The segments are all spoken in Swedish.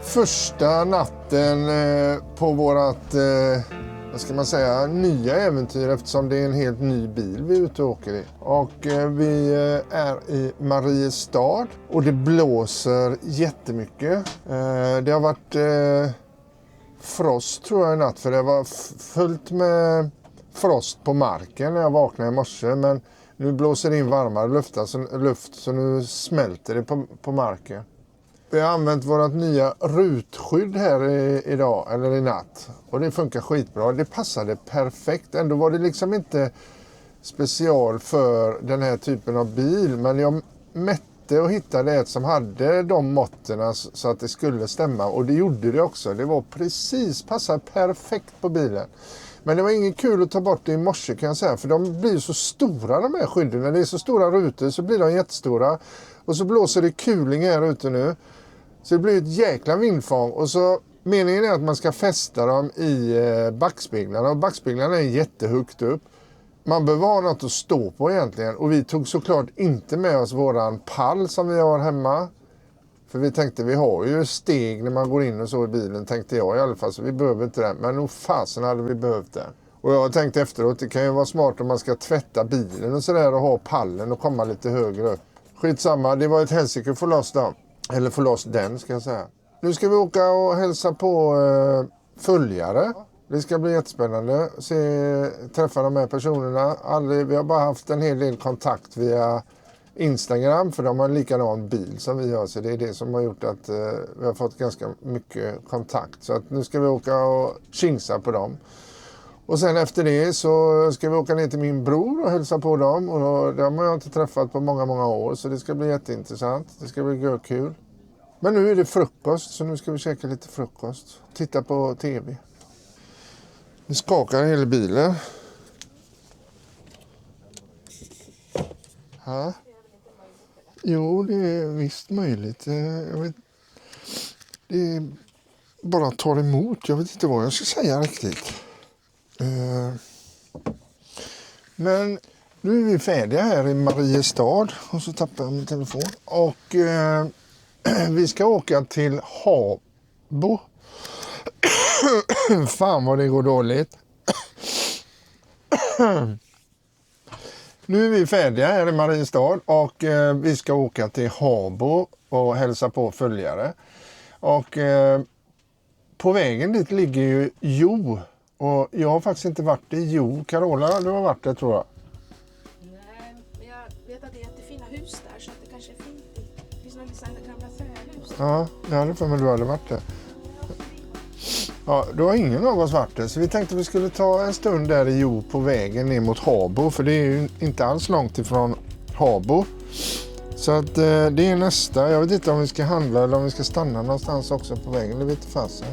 Första natten på vårat, vad ska man säga, nya äventyr, eftersom det är en helt ny bil vi är ute och åker i. Och vi är i Mariestad och det blåser jättemycket. Det har varit frost tror jag i natt, för det var fullt med frost på marken när jag vaknade i morse, men nu blåser det in varmare luft så nu smälter det på marken. Vi har använt vårt nya rutskydd här idag, eller i natt. Och det funkar skitbra. Det passade perfekt. Ändå var det liksom inte special för den här typen av bil. Men jag mätte och hittade ett som hade de måtten så att det skulle stämma. Och det gjorde det också. Det var precis, passade perfekt på bilen. Men det var inget kul att ta bort det i morse kan jag säga. För de blir så stora de här skydden. När det är så stora rutor så blir de jättestora. Och så blåser det kuling här ute nu. Så det blir ett jäkla vindfång. Och så meningen är att man ska fästa dem i backspeglarna. Och backspeglarna är jättehögt upp. Man behöver ha något att stå på egentligen. Och vi tog såklart inte med oss våran pall som vi har hemma. För vi tänkte vi har ju steg när man går in och så i bilen, tänkte jag i alla fall. Så vi behöver inte det. Men nog fasen hade vi behövt det. Och jag tänkte efteråt, det kan ju vara smart om man ska tvätta bilen och sådär och ha pallen och komma lite högre upp. Skitsamma, det var ett helsike att få loss dem. Eller få loss den ska jag säga. Nu ska vi åka och hälsa på följare. Det ska bli jättespännande. Träffa de här personerna. Vi har bara haft en hel del kontakt via Instagram. För de har en likadan bil som vi har. Så det är det som har gjort att vi har fått ganska mycket kontakt. Så att nu ska vi åka och tjingsa på dem. Och sen efter det så ska vi åka ner till min bror och hälsa på dem. Och de har jag inte träffat på många år. Så det ska bli jätteintressant. Det ska bli kul. Men nu är det frukost. Så nu ska vi käka lite frukost. Titta på tv. Det skakar hela bilen. Ja. Jo, det är visst möjligt. Jag vet, det är bara tar emot. Jag vet inte vad jag ska säga riktigt. Men nu är vi färdiga här i Mariestad. Och så tappar jag min telefon. Och vi ska åka till Habo. Fan vad det går dåligt. Nu är vi färdiga här i Mariestad. Och vi ska åka till Habo och hälsa på följare. Och på vägen dit ligger ju Jo. Och jag har faktiskt inte varit i Jo. Carola, du har varit där tror jag. Nej, men jag vet att det är jättefina hus där så att det kanske är fint. Det finns några gamla trähus. Ja, det hade för mig du hade varit där. Ja, då har ingen av oss varit där. Så vi tänkte att vi skulle ta en stund där i Jo på vägen ner mot Habo. För det är ju inte alls långt ifrån Habo. Så att det är nästa. Jag vet inte om vi ska handla eller om vi ska stanna någonstans också på vägen. Det vet inte fasen.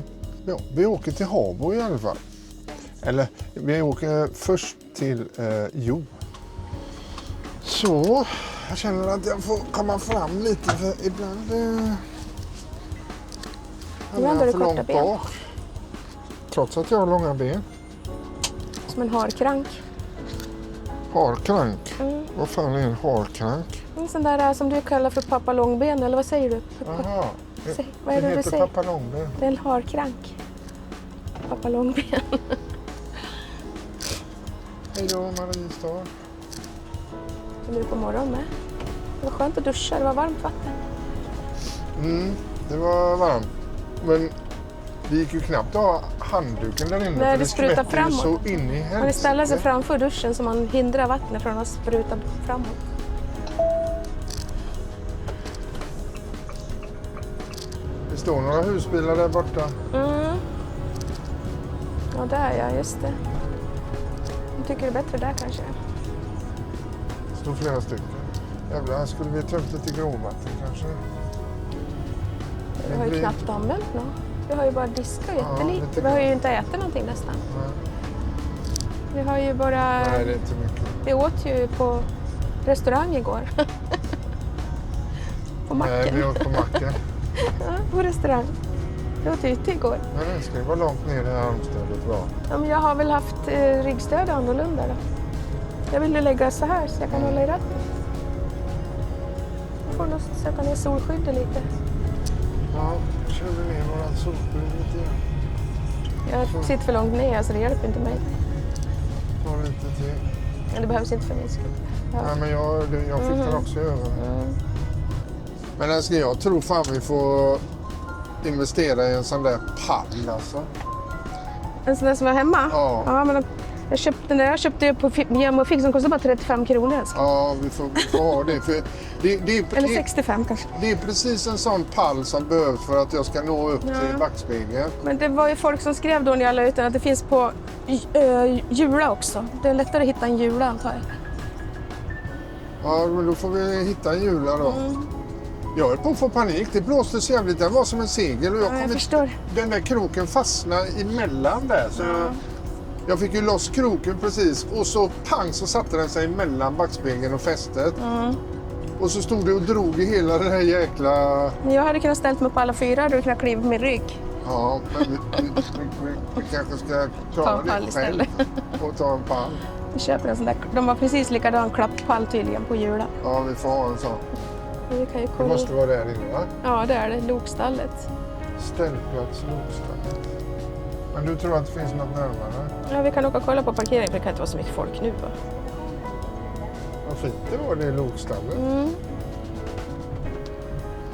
Ja, vi åker till Habo i alla fall. Eller vi åker först till Jo. Så, jag känner att jag får komma fram lite för ibland Nu ändå är det korta ben. Bak. Trots att jag har långa ben. Som en harkrank. Harkrank? Vad fan är en harkrank? En sån där som du kallar för pappa långben, eller vad säger du? Jaha. Vad är det du heter säger? pappa långben. Det är en harkrank. Pappa långben. Hej då Mariestad. Är du på morgonen med? Det var skönt att duscha, det var varmt vatten. Det var varmt. Men det gick ju knappt att ha handduken där inne. Nej, för det sprutar skvätter ju framåt. så in i helsike. Man ställer sig framför duschen så man hindrar vattnet från att spruta framåt. Det står några husbilar där borta. Ja, där ja, just det. Jag tycker det är bättre där kanske. Det står flera stycken. Jävlar, här skulle vi tömt lite gråvatten kanske. Vi har ju knappt använt något. Vi har ju bara diskat jättelite. lite Vi har ju inte ätit någonting nästan. Nej. Vi har ju bara... Nej, det är inte mycket. Vi åt ju på restaurang igår. På macken. Nej, vi åt på macken. Ja, på restaurang. Vi åt ute igår. Men det ska ju vara långt ner i armstödet va? Ja, men jag har väl haft ryggstöd annorlunda då. Jag ville lägga så här så jag kan hålla i ratten. Jag får nog sätta ner solskyddet lite. Ja, kör vi ner våran solskydd lite igen. Jag sitter för långt ner så det hjälper inte mig. Ta lite till. Men det behövs inte för min skull. Ja. Nej, men jag fick den också över. Men alltså, jag tror fan vi får investera i en sån där pall alltså. En sån där som var hemma? Ja. Men jag köpte den där. Jag köpte på Gem och Fix som kostar bara 35 kronor. Alltså. Ja, vi får ha det. För Eller 65 kanske. Det är precis en sån pall som behövs för att jag ska nå upp till backspegeln. Men det var ju folk som skrev då när jag la ut den att det finns på Jula också. Det är lättare att hitta en Jula antar jag. Ja, men då får vi hitta en Jula då. Jag höll på att få panik. Det blåste så jävligt. Den var som en segel. Och Jag förstår. Den där kroken fastnade emellan där. Så jag fick ju loss kroken precis. Och så pang så satte den sig mellan backspegeln och fästet. Och så stod det och drog i hela det här jäkla... Jag hade kunnat ställt mig på alla fyra. Hade du kunnat kliva på min rygg. Ja, men vi kanske ska Ta en klara pall det istället. och ta en pall. Vi köper en sån där. De har precis likadan klapppall tydligen på Jula. Ja, vi får ha en sån. Men vi kan ju Det kolla. måste vara där inne va? Ja, det är det. Lokstallet. Ställplats Lokstallet. Men du tror att det finns något närmare? Ja, vi kan åka och kolla på parkering. Det kan inte vara så mycket folk nu va? Vad fint det var det Lokstallet.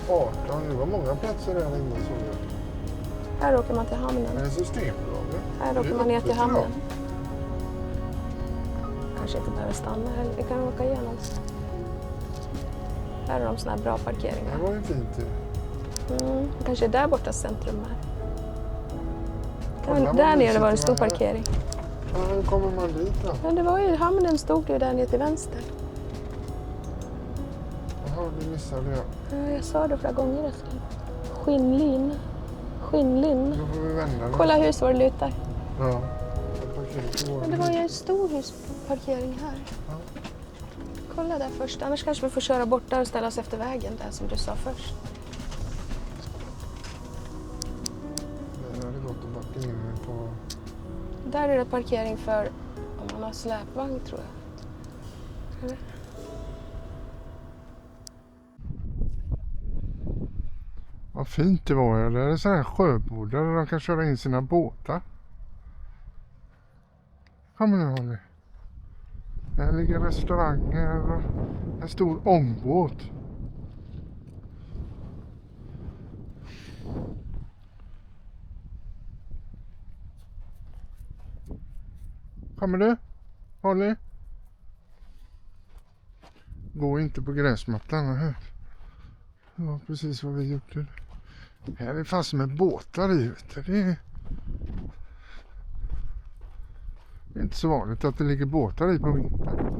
18, det var många platser där inne såg jag. Här åker man till hamnen. Men det är Systembolaget. Här åker man ner till hamnen. Kanske inte behöver stanna heller. Vi kan åka igenom. Här är de såna här bra parkeringar. Det var ju fint ju. Kanske där borta centrum här. Kolla, Där vad nere var det en mysigt stor det var här. parkering. Ja, hur kommer man dit då? Men det var ju hamnen stod ju där nere till vänster. Jaha, det missade jag. Ja, jag sa det flera gånger efter. Skinnlin. Skinnlin. Då får vi vända nu. Kolla hus var det lutar. Ja. Men det var ju en stor husparkering här. Kolla där först. Annars kanske vi får köra bort där och ställa oss efter vägen där som du sa först. Det hade gått att backa in på... Där är det parkering för om man har släpvagn tror jag. Eller? Vad fint det var. Ja. Det är sådana här sjöbodar där de kan köra in sina båtar. Kom nu Holly. Här ligger restauranger och en stor ångbåt. Kommer du? Holly? Gå inte på gräsmattan här. Det var precis vad vi gjorde. Här är fast med båtar i. Det är inte så vanligt att det ligger båtar i på vintern.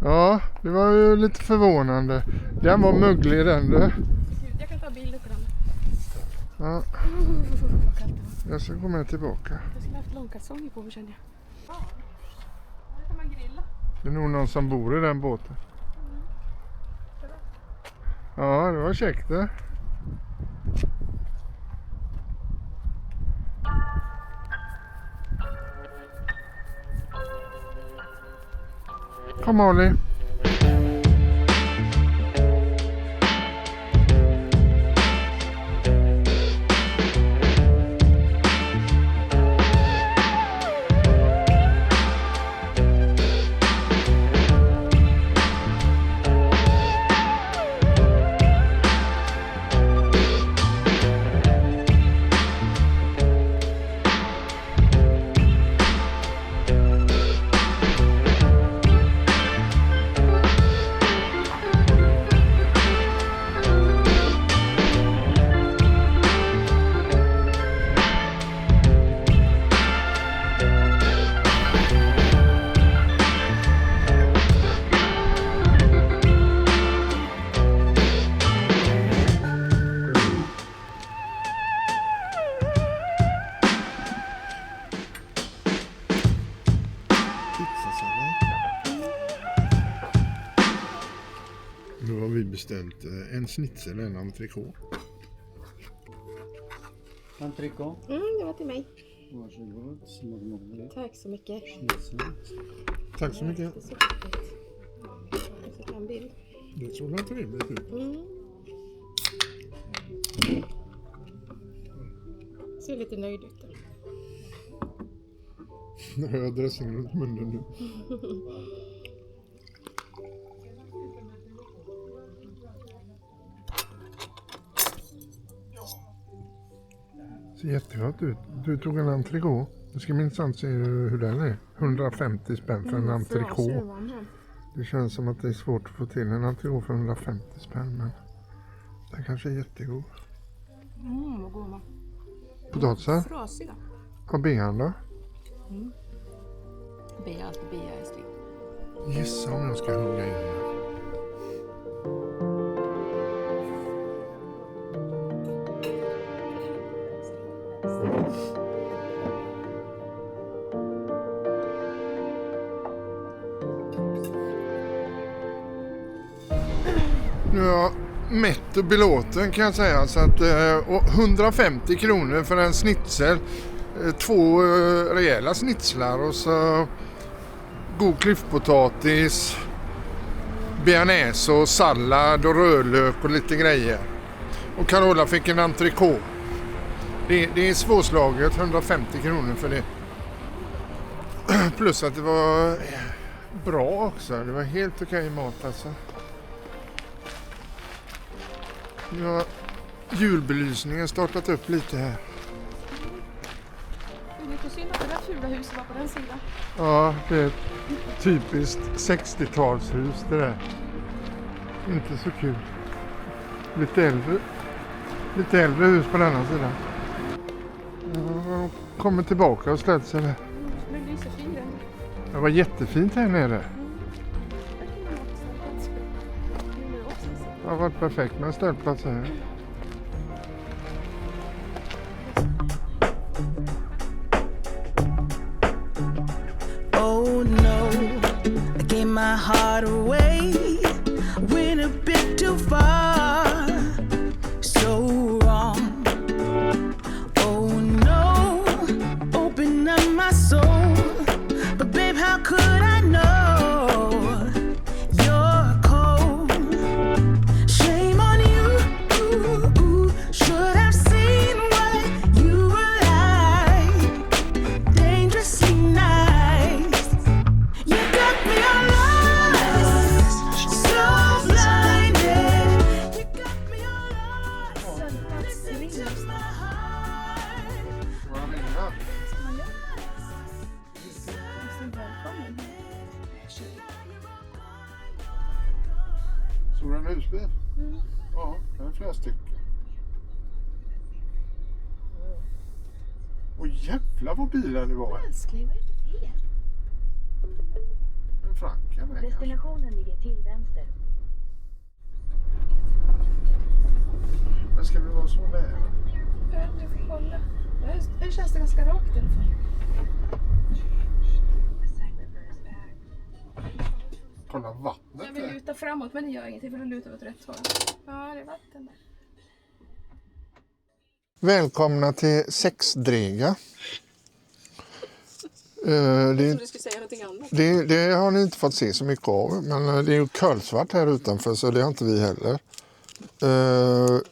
Ja, det var ju lite förvånande. Den var möglig den du. Jag kan ta bilder på den. Ja. Jag ska gå med tillbaka. Jag skulle haft långkalsonger på mig känner jag. Här kan man grilla. Det är nog någon som bor i den båten. Ja, det var käckt det. Kom Molly. Nu har vi beställt en schnitzel, en entrecote. Entrecote. Det var till mig. Varsågod. Smörgås. Tack så mycket. Schnitzel. Tack så mycket. Det är så gott. Jag ska ta en bild. Det såg väl trevligt ut. Ser lite nöjd ut. Nu har jag dressingen runt munnen nu. Ser jättegott ut. Du tog en entrecote. Du ska minsann se hur den är. 150 spänn för en entrecote. Det känns som att det är svårt att få till en entrecote för 150 spänn. Men den kanske är jättegod. Vad god man. Potatisar? Frasiga. Vad ber han då? Bea, alltid bea i stil. Gissa om jag ska hugga in den. Nu är jag mätt och belåten kan jag säga. Så att, 150 kronor för en schnitzel. 2 rejäla schnitzlar och så god klyftpotatis, bearnaise och sallad och rödlök och lite grejer. Och Carola fick en entrecote. Det är svårslaget, 150 kronor för det. Plus att det var bra också. Det var helt okej mat alltså. Nu har julbelysningen startat upp lite här. Det är lite synd att det där fula huset var på den sidan. Ja, det är ett typiskt 60-talshus det där. Inte så kul. Lite äldre hus på denna sidan. Kommer tillbaka och ställt sig där. Men det är så fint. Det var jättefint här nere. Det har varit perfekt med en ställplats här. Oh no, I gave my heart away. Went a bit too far, so wrong. Oh no, open up my soul. But babe, how could I know you're cold? Shame on you, should have seen what you were like. Dangerously nice. You got me all lost, so blinded. You got me all lost, listen to my heart. Såg du en husbil? Ja, det är flera stycken. Åh jävlar vad bilar det var. Älskling, vad är det för fel? En Franka med. Destinationen ligger till vänster. Men ska vi vara så nära? Du får kolla. Det känns det ganska rakt i alla fall. Kolla vattnet Jag vill där. luta framåt men det gör ingenting för då lutar vi åt rätt håll. Ja, det är vatten där. Välkomna till Sexdrega. Du skulle säga någonting annat. Det har ni inte fått se så mycket av. Men det är ju kolsvart här utanför så det har inte vi heller.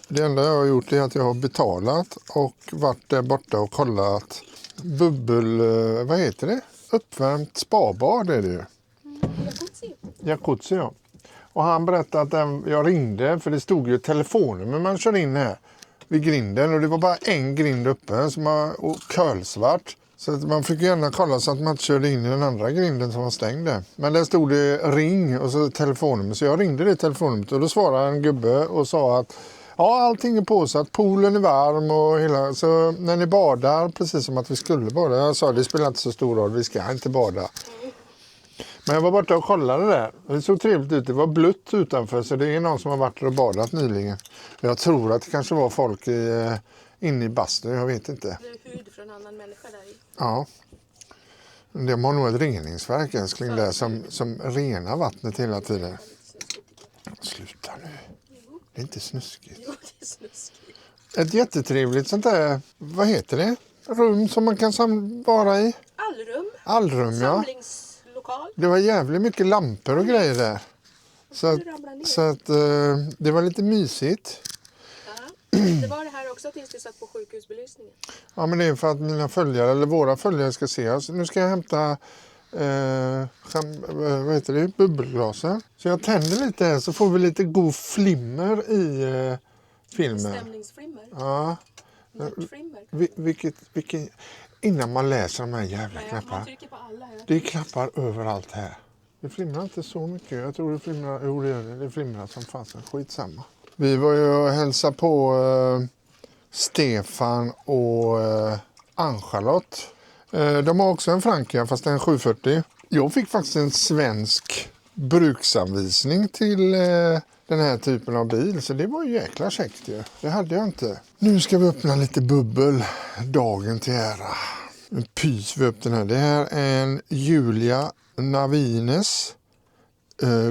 Det enda jag har gjort är att jag har betalat och varit där borta och kollat vad heter det? Uppvärmt spabad är det ju. Jacuzzi, ja. Och han berättade att jag ringde för det stod ju telefonnummer man kör in här vid grinden och det var bara en grind uppe som var kölsvart. Så att man fick gärna kolla så att man inte körde in i den andra grinden som var stängd där. Men där stod det ring och så telefonnummer. Så jag ringde det telefonnumret och då svarade en gubbe och sa att ja, allting är påsatt, poolen är varm och hela. Så när ni badar, precis som att vi skulle bada. Jag sa det spelar inte så stor roll, vi ska inte bada. Men jag var borta och kollade där. Det såg trevligt ut. Det var blött utanför så det är någon som har varit och badat nyligen. Jag tror att det kanske var folk inne i bastun, jag vet inte. Det är hud från en annan människa där i. Ja. De har nog ett reningsverk älskling där som renar vattnet hela tiden. Sluta nu. Det är inte snuskigt. Jo, det är snuskigt. Ett jättetrevligt sånt där, vad heter det? Rum som man kan vara i. Allrum. Allrum, ja. Samlingslokal. Det var jävligt mycket lampor och grejer där. Så att det var lite mysigt. Ja. Det var det här också tills det satt på sjukhusbelysningen. Ja, men det är för att mina följare, eller våra följare ska se oss. Nu ska jag hämta bubbelglasen. Så jag tänder lite här så får vi lite god flimmer i filmen. Stämningsflimmer. Ja. Vilket, innan man läser de här jävla knapparna. Man trycker på alla. Det är knappar överallt här. Det flimrar inte så mycket. Jag tror det flimrar, jo det gör det. Det flimrar som fasen. Skitsamma. Vi var ju och hälsade på Stefan och Ann-Charlotte. De har också en Frankia fast en 740. Jag fick faktiskt en svensk bruksanvisning till den här typen av bil. Så det var ju jäkla käckt ju. Det hade jag inte. Nu ska vi öppna lite bubbel. Dagen till ära. Nu pys vi upp den här. Det här är en Julia Navines.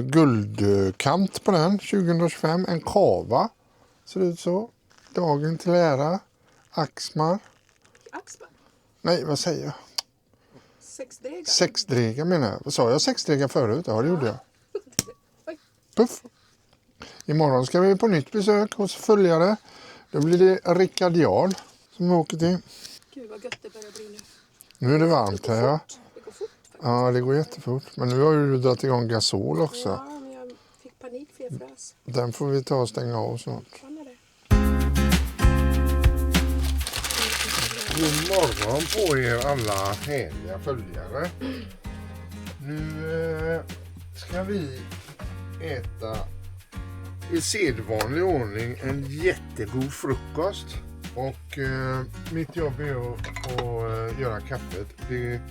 Guldkant på den. 2025. En kava. Ser det ut så. Dagen till ära. Axmar. Axmar? Nej, vad säger jag? Sexdrega. Sexdrega menar jag. Vad sa jag? Sexdrega förut? Ja, det gjorde jag. Puff. Imorgon ska vi på nytt besök hos följare. Då blir det Rickard Jarl som vi åker till. Gud vad gött det börjar bli nu. Nu är det varmt här, ja. Det går fort faktiskt. Ja, det går jättefort. Men nu har du dragit igång gasol också. Ja, men jag fick panik för jag frös. Den får vi ta och stänga av snart. Kan det? God morgon på er alla härliga följare. Nu ska vi äta i sedvanlig ordning en jättegod frukost. Och mitt jobb är att göra kaffet. Det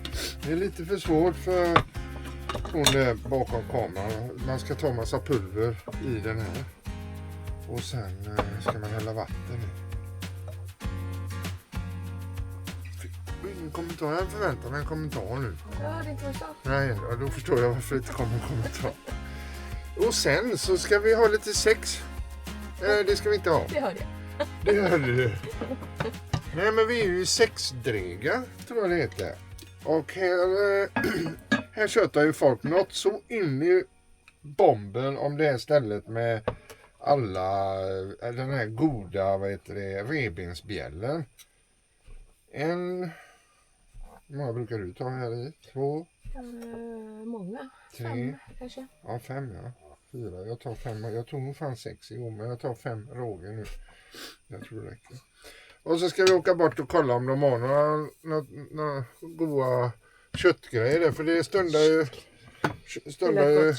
är lite för svårt för hon där bakom kameran. Man ska ta massa pulver i den här. Och sen ska man hälla vatten i. Ingen kommentar. Jag förväntar mig en kommentar nu. Ja, det är inte vad jag sa. Nej, då förstår jag varför det inte kommer en kommentar. Och sen så ska vi ha lite sex. Det ska vi inte ha. Det hörde jag. Det hörde du. Nej, men vi är ju sexdrega, tror jag det heter. Och här köttar ju folk något så in i bomben om det här stället med alla den här goda, revbensbjällen. Hur många brukar du ta här i? 2? Många. 3? 5 kanske. Ja, 5 ja. 4. Jag tar 5. Jag tog nog fan 6 igår, men jag tar 5 rågor nu. Jag tror det räcker. Och så ska vi åka bort och kolla om de har några goda köttgrejer där. För det stundar ju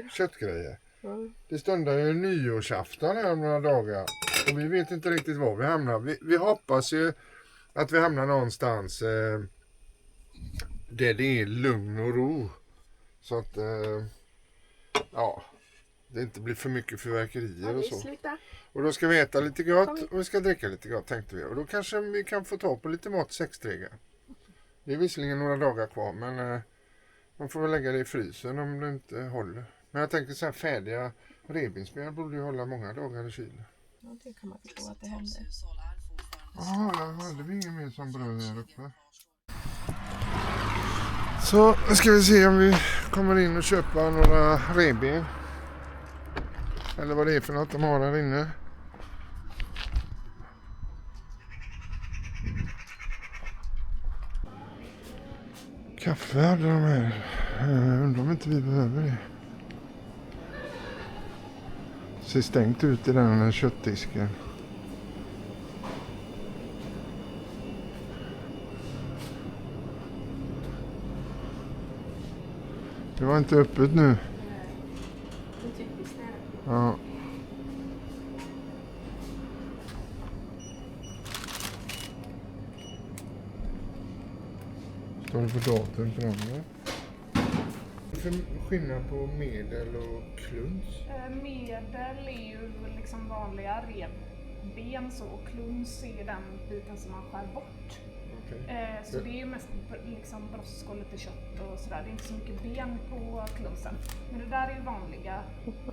köttgrejer. Mm. Det stundar ju nyårsafton här om några dagar. Och vi vet inte riktigt var vi hamnar. Vi hoppas ju att vi hamnar någonstans där det är lugn och ro. Så att det inte blir för mycket fyrverkerier och så. Sluta. Och då ska vi äta lite gott och vi ska dricka lite gott, tänkte vi. Och då kanske vi kan få ta på lite mat sexdrega. Det är visserligen några dagar kvar, men man får väl lägga det i frysen om det inte håller. Men jag tänker så här, färdiga revbensspjäll borde ju hålla många dagar i kylen. Ja, det kan man förstå att det händer. Jaha, där hade vi ingen mer som bröd här uppe. Så nu ska vi se om vi kommer in och köper några revben. Eller vad det är för något de har där inne. Kaffe hade de här. Undrar om inte vi behöver det. Ser stängt ut i den här köttdisken. Det var inte öppet nu. Ja. Står det på datorn på dem? För skillnad på medel och kluns? Medel är ju liksom vanliga revben så, och kluns är den biten som man skär bort. Okay. Så det är ju mest liksom brosk och lite kött och sådär. Det är inte så mycket ben på klunsen. Men det där är ju vanliga.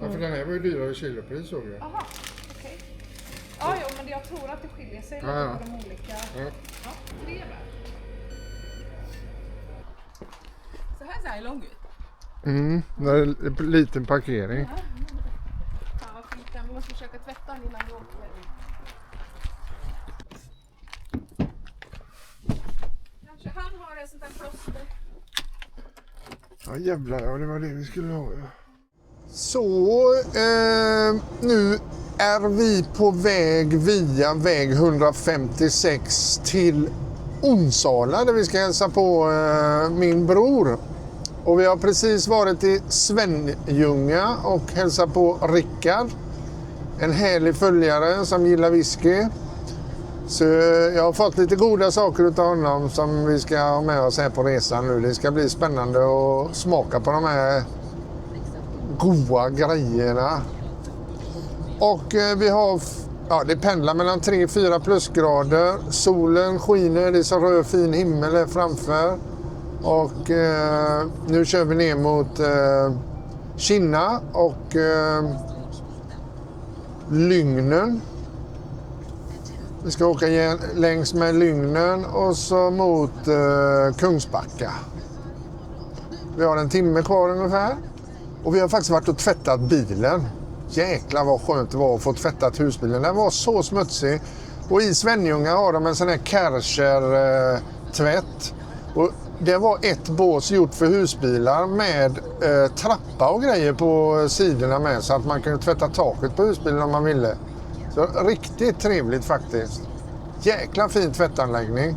Ja, för den här var ju dyrare kilopris såg jag. Jaha, okej. Ja, jo, men jag tror att det skiljer sig lite på de olika. Ja, det är väl. Så här ser det lång ut. Det är en liten parkering. Fan vad fint, vi måste försöka tvätta den innan vi åker. Kanske han har en sån där plåster. Ja jävlar, ja, det var det vi skulle ha. Ja. Så nu är vi på väg via väg 156 till Onsala där vi ska hälsa på min bror. Och vi har precis varit i Svenljunga och hälsat på Rickard. En härlig följare som gillar whisky. Så jag har fått lite goda saker utav honom som vi ska ha med oss här på resan nu. Det ska bli spännande att smaka på de här goda grejerna. Och vi har, ja, det pendlar mellan 3-4 plusgrader. Solen skiner, det är så röd fin himmel här framför. Och nu kör vi ner mot Kinna och Lygnen. Vi ska åka längs med Lygnen och så mot Kungsbacka. Vi har en timme kvar ungefär. Och vi har faktiskt varit och tvättat bilen. Jäklar vad skönt det var att få tvättat husbilen. Den var så smutsig. Och i Svenljunga har de en sån här Kärcher-tvätt. Och det var ett bås gjort för husbilar med trappa och grejer på sidorna med. Så att man kunde tvätta taket på husbilen om man ville. Så riktigt trevligt faktiskt. Jäkla fin tvättanläggning.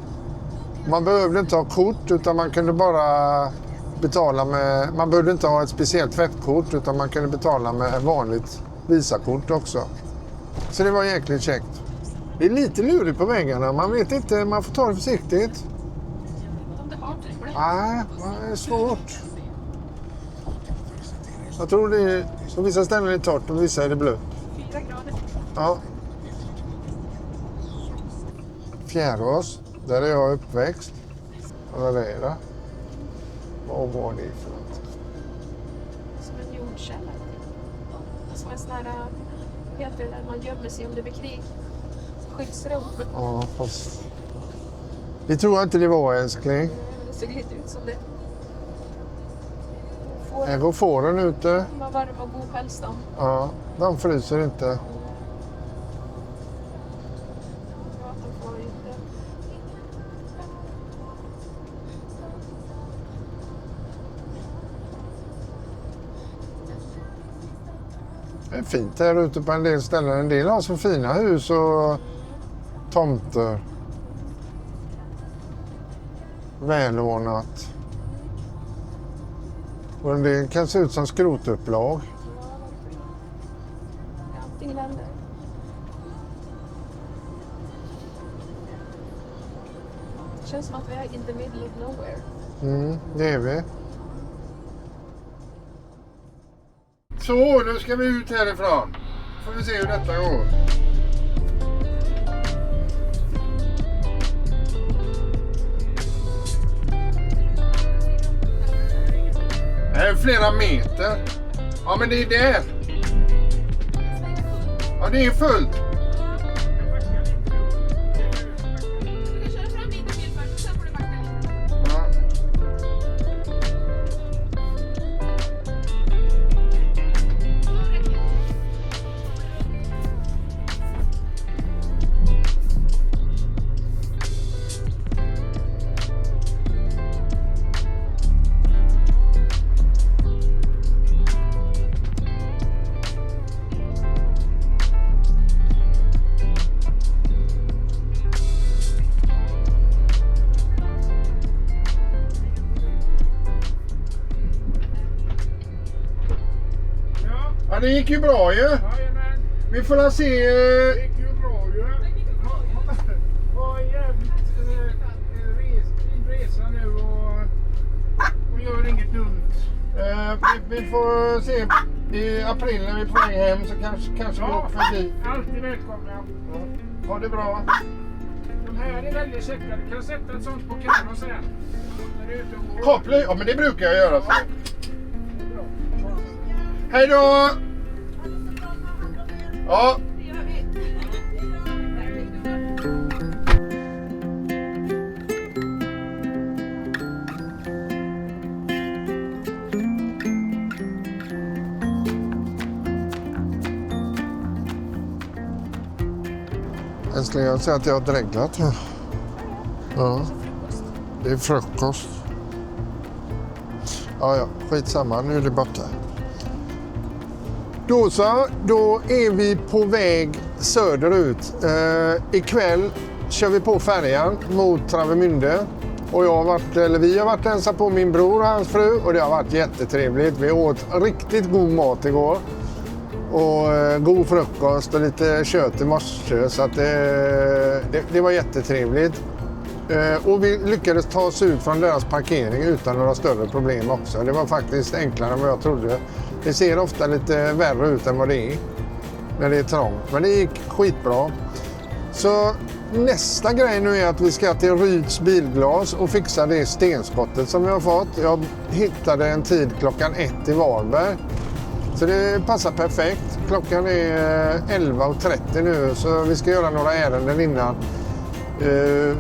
Man behövde inte ha kort utan man kunde bara betala med... Man behövde inte ha ett speciellt tvättkort utan man kunde betala med vanligt Visakort också. Så det var jäkligt käckt. Det är lite lurigt på vägarna. Man vet inte, man får ta det försiktigt. Nej, det är svårt. Jag tror det är... På vissa ställen är det torrt och vissa är det blött. 4 grader. Ja. Fjärås, där är jag uppväxt. Vad är det? Vad var det för något? Som en jordkälla. Som en sån här, heter det där man gömmer sig om det blir krig. Skyddsrum. Ja, fast... Vi tror inte det var, älskling. Det såg lite ut som det. Här går fåren ute. De har varm och god päls då. Ja, de fryser inte. Ja, de får inte. Det är fint här ute på en del ställen. En del har så fina hus och tomter. Välordnat. Och en del kan se ut som skrotupplag. Allting länder. Det känns som att vi är in the middle of nowhere. Det är vi. Så, nu ska vi ut härifrån. Får vi se hur detta går. Det är flera meter. Ja, men det är där. Ja, det är fullt. Ja. det gick ju bra ju. Jajamän, Vi får se. det gick ju bra ju. Ha en jävligt fin resa nu och gör inget dumt. Vi får se. I april när vi är på väg hem så kanske vi åker förbi. Alltid välkomna. Ha det bra. De här är väldigt säkra. Du kan sätta ett sånt på kameran sen. När du är ute och går. Koppling? Ja, men det brukar jag göra. Så. Det är bra. Hej då! Ja. Älskling, jag säger att jag har dreglat här. Ja, det är frukost. Ja, skitsamma. Nu är det borta. Då är vi på väg söderut. Ikväll kör vi på färjan mot Travemünde. Och vi har varit ensam på min bror och hans fru och det har varit jättetrevligt. Vi åt riktigt god mat igår. Och god frukost och lite kött i morse, så att det var jättetrevligt. Och vi lyckades ta oss ut från deras parkering utan några större problem också. Det var faktiskt enklare än vad jag trodde. Det ser ofta lite värre ut än vad det är när det är trångt. Men det gick skitbra. Så nästa grej nu är att vi ska till Ryds bilglas och fixa det stenskottet som vi har fått. Jag hittade en tid klockan 1 i Varberg. Så det passar perfekt. Klockan är 11.30 nu så vi ska göra några ärenden innan.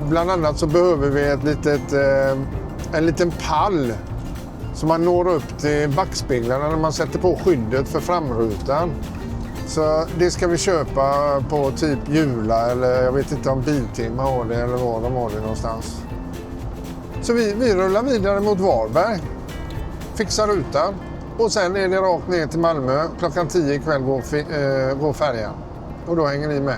Bland annat så behöver vi en liten pall som man når upp till backspeglarna när man sätter på skyddet för framrutan. Så det ska vi köpa på typ Jula eller jag vet inte om Biltema har det eller var de har det någonstans. Så vi rullar vidare mot Varberg. Fixar rutan. Och sen är det rakt ner till Malmö. Klockan 10 ikväll går färjan. Och då hänger ni med.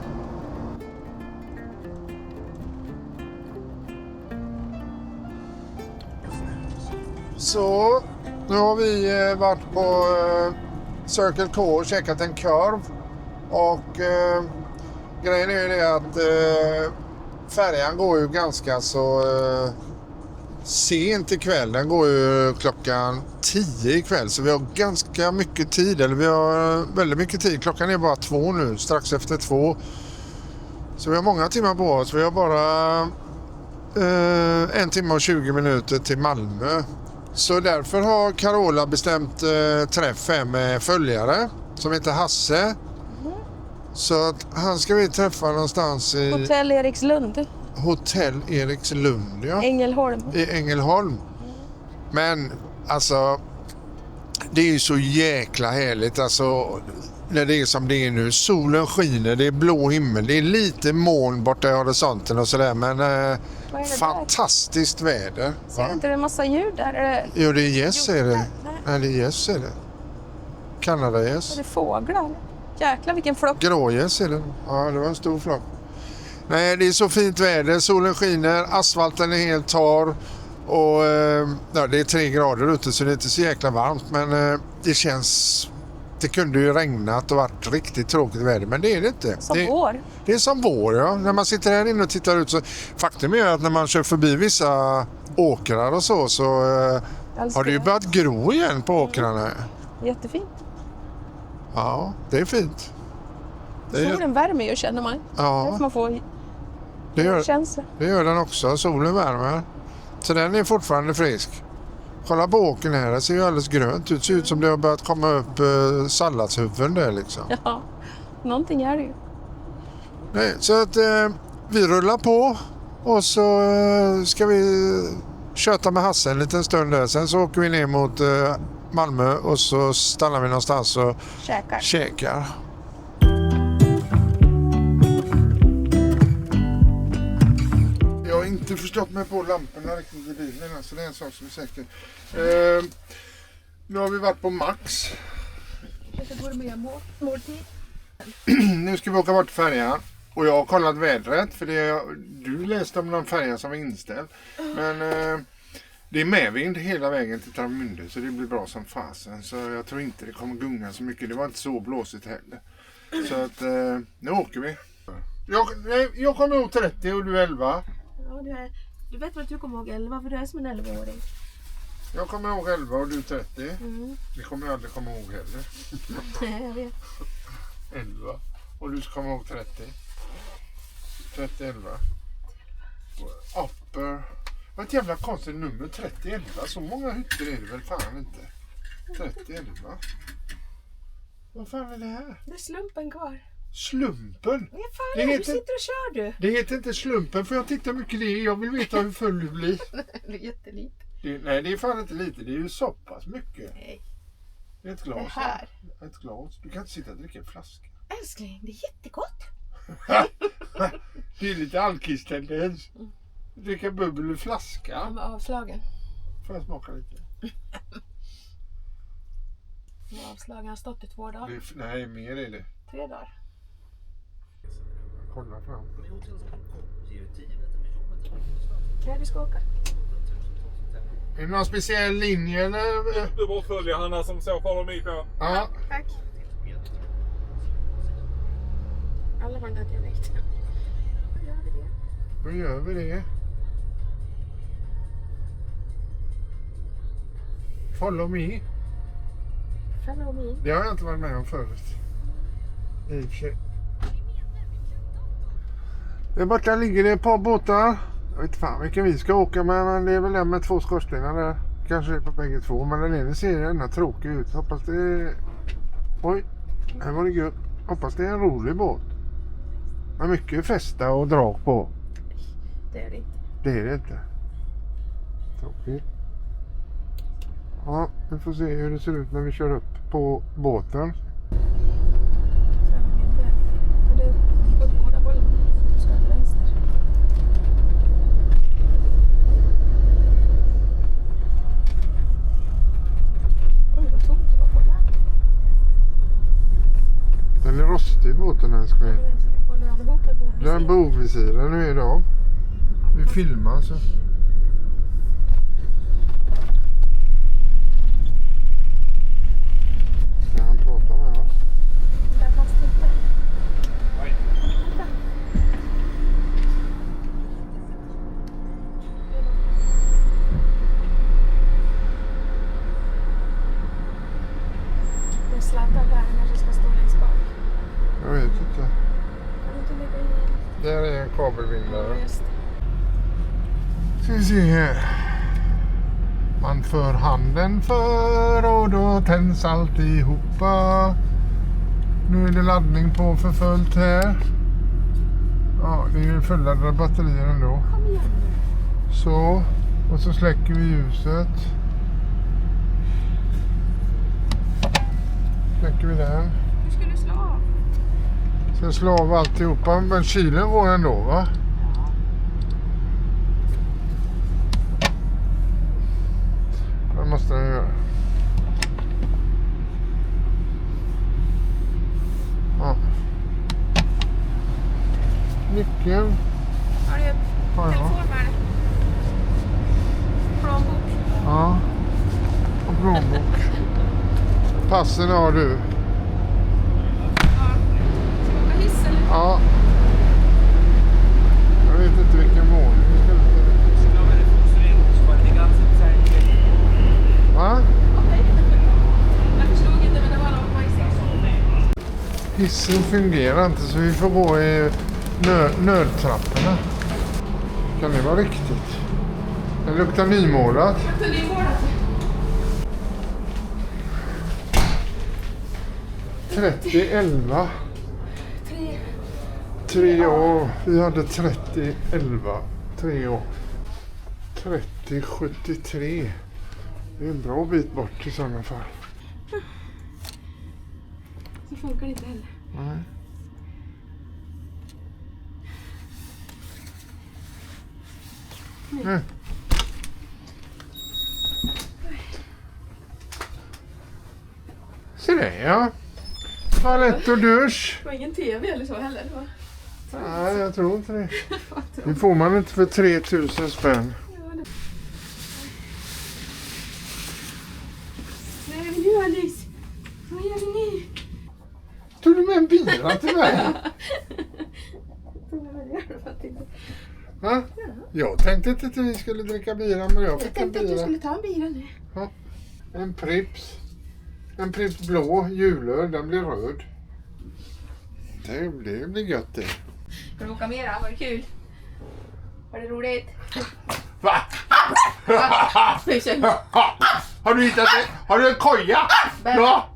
Så, nu har vi varit på Circle K och käkat en korv. Och grejen är ju det att färjan går ju ganska så sent ikväll. Den går ju klockan 10 ikväll. Så vi har ganska mycket tid. Eller vi har väldigt mycket tid. Klockan är bara 2 nu. Strax efter 2. Så vi har många timmar på oss. Vi har bara 1 timme och 20 minuter till Malmö. Så därför har Carola bestämt träff med följare som heter Hasse. Så att han ska vi träffa någonstans i Hotell Erikslund. Hotell Erikslund, ja. Ängelholm. I Ängelholm. Men alltså det är ju så jäkla härligt alltså när det är som det är nu. Solen skiner, det är blå himmel, det är lite moln borta i horisonten och sådär, men fantastiskt väder. Ser inte det en massa djur där? Jo, det är gäss är det. Nej, det är gäss är det. Kanadagäss. Är det fåglar? Jäklar vilken flock. Grågäss är det. Ja, det var en stor flock. Nej, det är så fint väder. Solen skiner, asfalten är helt torr. Och ja, det är 3 grader ute så det är inte så jäkla varmt. Men det känns... Det kunde ju regnat och varit riktigt tråkigt väder, men det är det inte. Som vår. Det är som vår, ja. När man sitter här inne och tittar ut så... Faktum är att när man kör förbi vissa åkrar och så har det ju börjat gro igen på åkrarna. Jättefint. Ja, det är fint. Solen värmer ju, känner man. Ja, Man får känsla. det gör den också. Solen värmer. Så den är fortfarande frisk. Kolla på åkern här, det ser ju alldeles grönt ut. Det ser ut som det har börjat komma upp salladshuvuden där liksom. Ja, någonting är det ju. Nej, så att vi rullar på och så ska vi köta med Hasse en liten stund där. Sen så åker vi ner mot Malmö och så stannar vi någonstans och käkar. Jag har inte förstått mig på lamporna riktigt i bilen, så det är en sak som är säker. Nu har vi varit på Max. Nu ska vi åka bort till färjan. Och jag har kollat vädret, för du läste om någon färja som var inställd. Men Det är medvind hela vägen till Travemünde så det blir bra som fasen. Så jag tror inte det kommer gunga så mycket. Det var inte så blåsigt heller. Så att nu åker vi. Jag kommer ihåg 30 och du 11. Ja, du vet väl att du kommer ihåg 11 för du är som en 11-åring. Jag kommer ihåg 11 och du 30. Mm. Det kommer jag aldrig komma ihåg heller. Nej, jag vet. 11. Och du ska komma ihåg 30. 30, 11. Upper. Vad ett jävla konstigt nummer. 30, 11. Så många hytter är det väl fan inte. 30, 11. Vad fan är det här? Det är slumpen kvar. Slumpen? Ja, fan, Det du heter- sitter och kör du. Det heter inte slumpen för jag tittar mycket det. Jag vill veta hur full du blir. Det är jättelite. Nej, det är fan inte lite. Det är ju så pass mycket. Nej, Det är ett det glas. här. Ett glas. Du kan inte sitta och dricka en flaska. Älskling, det är jättegott. Det är lite alkistendens. Dricka bubbel ur flaska. Han var avslagen. Får jag smaka lite? Han var avslagen. Han har stått i 2 dagar. Nej, mer är det. 3 dagar. Kolla fram. Ja, du ska åka. Är det någon speciell linje eller? Du bara följer Hanna som så follow me på. Ja. Tack. Alla har den här dialekten. Gör vi det? Då gör vi det. Follow me. Follow me. Det har jag inte varit med om förut. I och för sig. Där borta ligger det ett par båtar. Jag vet fan vilken vi ska åka med, men det är väl den med 2 skorstenar där. Kanske det är på bägge 2, men den ena ser ändå tråkig ut. Hoppas det är... Oj, här var det gött. Hoppas det är en rolig båt. Med mycket fästa och drag på. Det är det inte. Det är det inte. Tråkigt. Ja, vi får se hur det ser ut när vi kör upp på båten. Men det går åt båda hållen. Du ska till vänster. Oj, vad tomt det var på den. Den är rostig båten här ska vi. Håller han ihop med bogvisiret? Den bogvisiren nu idag. Vi filmar så. Ska han prata med oss? Där fast inte. Det är sladdar där, han kanske ska stå längst bak. Jag vet inte. Kan du inte lägga i? Där är en kabelvindare. Just det. Ska vi se här. Man för handen för och då tänds alltihopa. Nu är det laddning på för fullt här. Ja, det är ju fulladdade batterier ändå. Kom igen nu. Så, och så släcker vi ljuset. Släcker vi den. Hur ska du slå av? Ska slå av alltihopa. Men kylen går ändå, va? Det måste den göra. Ja. Nyckeln. Har du Har jag. telefon med dig? Plånbok? Ja. Och plånbok. Passen har du. Ja. Ska vi åka hiss eller? Ja. Jag vet inte vilken våning vi ska ut i. Va? Okej. Jag förstod inte men det var något majsigt. Hissen fungerar inte så vi får gå i nödtrapporna. Kan det vara riktigt? Det luktar nymålat. Det är målat. 30, 11. 3 år. Vi hade 30, 11. 3 år. 30, 73. Det är en bra bit bort i sådana fall. Så funkar det inte heller. Nej. Nej. Se det, ja. Toalett och dusch. Det var ingen tv eller så heller. Det var... Nej, jag tror inte det. Det får man inte för 3000 spänn. Ja, det... Va? Ja. Jag tänkte inte att vi skulle dricka bira, men jag fick Jag tänkte en att du bira. skulle ta en bira nu. Ja. En Pripps. En Pripps blå julöl, den blir röd. Det blir gött det. Ska du åka mera? Var det kul? Var det roligt? Va? Pyssel. Har du hittat det? Har du en koja? Bär. Ja.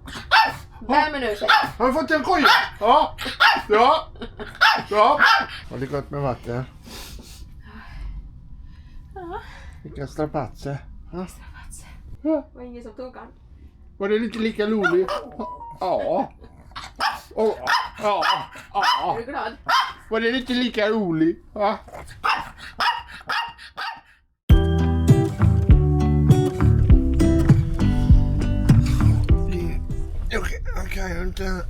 Bär med nu. Så. Har du fått en koja? Ja. Ja. Ja. Har det gott med vatten? Ja. Vilka strapatser. Ja. Det var ingen som tog han. Var det lite lika roligt? Ja. Oh, ja. Ja. Är du glad? Var det lite lika roligt? Ja. Jag kan ju inte...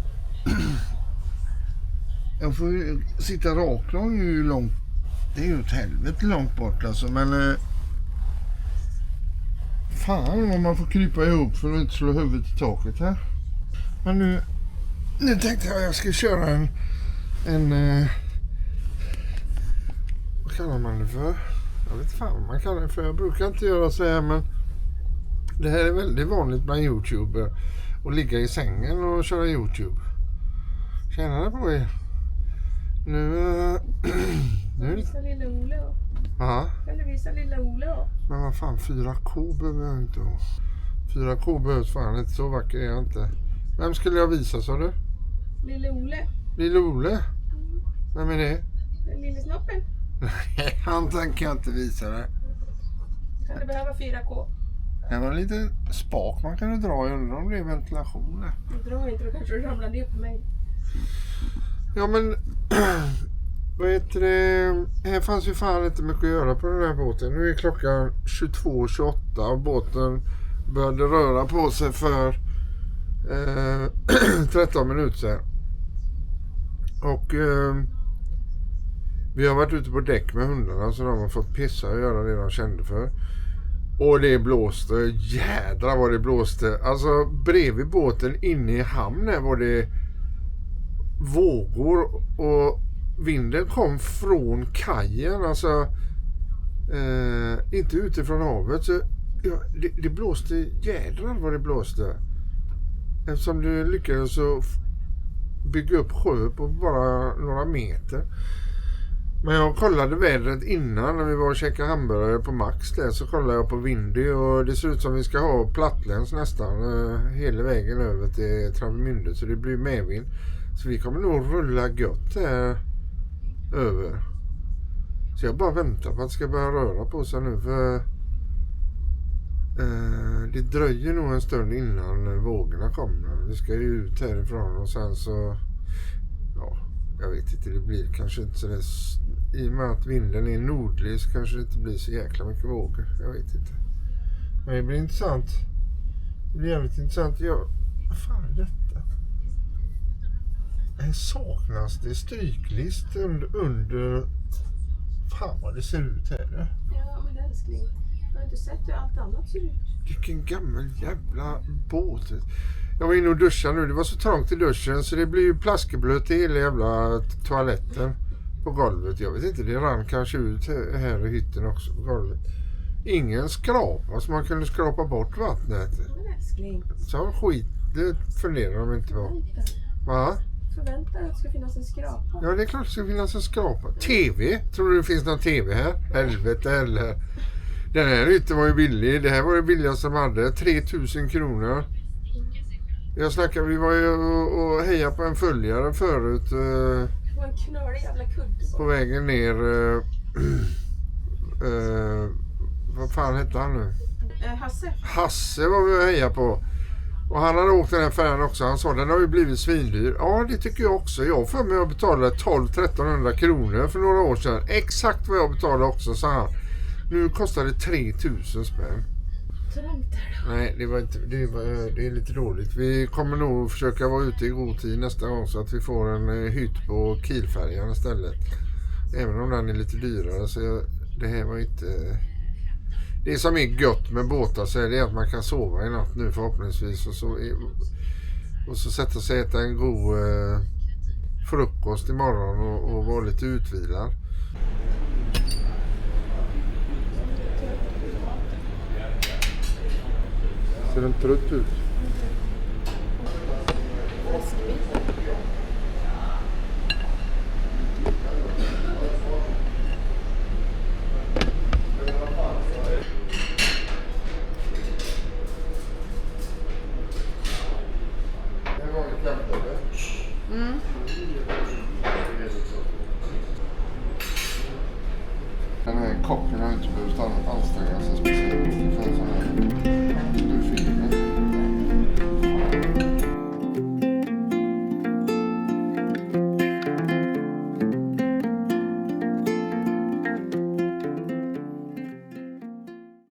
Jag får ju sitta raklång ju långt... Det är ju ett helvete långt bort alltså, men... Fan om man får krypa ihop för att inte slå huvudet i taket här. Men nu tänkte jag ska köra en vad kallar man det för? Jag vet inte fan vad man kallar det för. Jag brukar inte göra så här, men det här är väldigt vanligt bland YouTuber. Att ligga i sängen och köra YouTube. Tjänare på er. Nu Visa lilla Ole då. ja. Kan du visa lilla Ole då? Men vad fan, 4K behöver jag inte ha. 4K behövs fan inte, så vacker är jag inte. Vem skulle jag visa, sa du? Lille Ole. Lille Ole? Vem är det? Den lille snoppen. Nej, han tänker jag inte visa det. Kan du behöva 4K? Det var en liten spak man kan dra. Jag undrar om det är ventilation där. Dra inte, då kanske du ramlar ner på mig. Ja men, vad heter det? Här fanns ju fan inte mycket att göra på den här båten. Nu är klockan 22:28 och båten började röra på sig för 13 minuter sedan. Och vi har varit ute på däck med hundarna, så de har fått pissa och göra det de kände för. Och det blåste, jädra vad det blåste. Alltså bredvid båten inne i hamnen var det vågor och vinden kom från kajen, alltså inte utifrån havet. Så, ja, det blåste, jädrar vad det blåste. Eftersom du lyckades bygga upp sjö på bara några meter. Men jag kollade vädret innan när vi var och käkade hamburgare på Max där, så kollade jag på Windy och det ser ut som vi ska ha plattläns nästan hela vägen över till Travemünde, så det blir medvind. Så vi kommer nog rulla gött här över. Så jag bara väntar på att det ska börja röra på sig nu, för det dröjer nog en stund innan vågorna kommer. Vi ska ju ut härifrån och sen så, ja, jag vet inte, det blir kanske inte så där, i och med att vinden är nordlig så kanske det inte blir så jäkla mycket vågor. Jag vet inte. Men det blir intressant. Det blir jävligt intressant. Vad fan är detta? Här saknas det stryklist under... Fan vad det ser ut här. Ja, men älskling. Jag har inte sett hur allt annat ser ut. Vilken gammal jävla båt. Jag var inne och duschade nu. Det var så trångt i duschen så det blir ju plaskeblöt i hela jävla toaletten på golvet. Jag vet inte, det rann kanske ut här i hytten också på golvet. Ingen skrapa så man kunde skrapa bort vattnet. Men älskling. Så skit, det funderar de inte på. Va? Förväntar att det ska finnas en skrapa. Ja, det är klart det ska finnas en skrapa. TV? Tror du det finns någon TV här? Helvete eller... Den här hytten var ju billig. Det här var det billigaste de hade. 3000 kronor. Jag snackade, vi var ju och hejade på en följare förut. Det var en knölig jävla kudde. På vägen ner. Vad fan hette han nu? Hasse. Hasse var vi och hejade på. Och han hade åkt den här färjan också. Han sa, den har ju blivit svindyr. Ja, det tycker jag också. Jag får mig att betala 1200-1300 kronor för några år sedan. Exakt vad jag betalade också, sa han. Nu kostar det 3000 spänn. Nej, det var inte, det är lite dåligt. Vi kommer nog försöka vara ute i god tid nästa gång så att vi får en hytt på Kielfärjan istället. Även om den är lite dyrare, så det här var inte... Det som är gött med båtar så är det att man kan sova i natt nu förhoppningsvis. Och så sätta sig och äta en god frukost imorgon och vara lite utvilad. Ser den trött ut? Den här kocken har inte behövt anstränga sig speciellt mycket för en sån här.